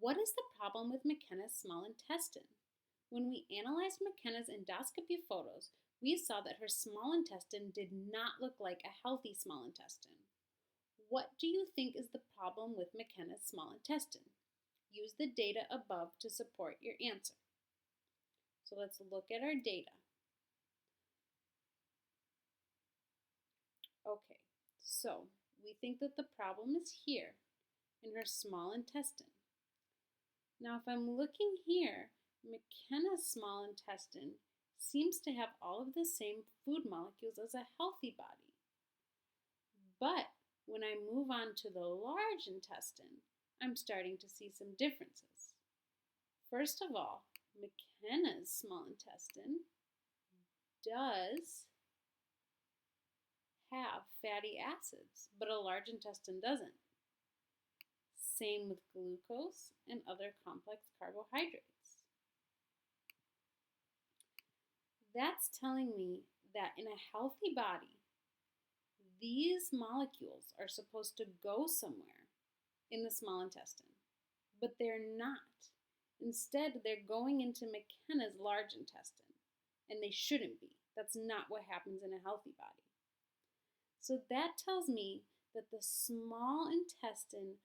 What is the problem with McKenna's small intestine? When we analyzed McKenna's endoscopy photos, we saw that her small intestine did not look like a healthy small intestine. What do you think is the problem with McKenna's small intestine? Use the data above to support your answer. So let's look at our data. Okay, so we think that the problem is here in her small intestine. Now, if I'm looking here, McKenna's small intestine seems to have all of the same food molecules as a healthy body. But when I move on to the large intestine, I'm starting to see some differences. First of all, McKenna's small intestine does have fatty acids, but a large intestine doesn't. Same with glucose and other complex carbohydrates. That's telling me that in a healthy body, these molecules are supposed to go somewhere in the small intestine, but they're not. Instead, they're going into McKenna's large intestine, and they shouldn't be. That's not what happens in a healthy body. So that tells me that the small intestine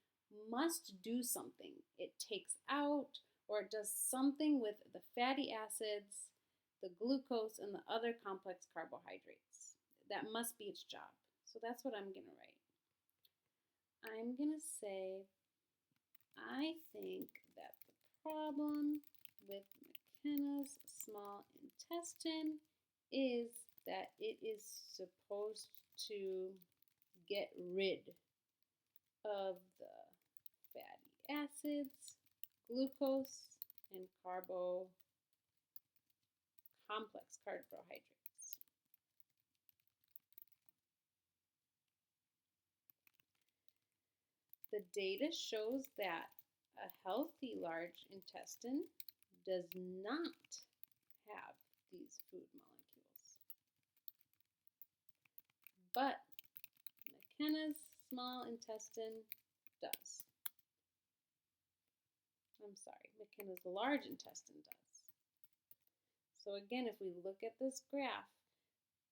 must do something. It takes out or it does something with the fatty acids, the glucose, and the other complex carbohydrates. That must be its job. So that's what I'm going to write. I'm going to say, I think that the problem with McKenna's small intestine is that it is supposed to get rid of the fatty acids, glucose, and complex carbohydrates. The data shows that a healthy large intestine does not have these food molecules. But McKenna's small intestine does. I'm sorry, McKenna's large intestine does. So again, if we look at this graph,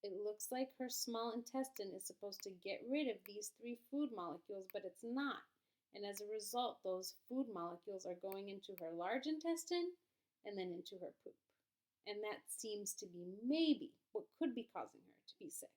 it looks like her small intestine is supposed to get rid of these three food molecules, but it's not. And as a result, those food molecules are going into her large intestine and then into her poop. And that seems to be maybe what could be causing her to be sick.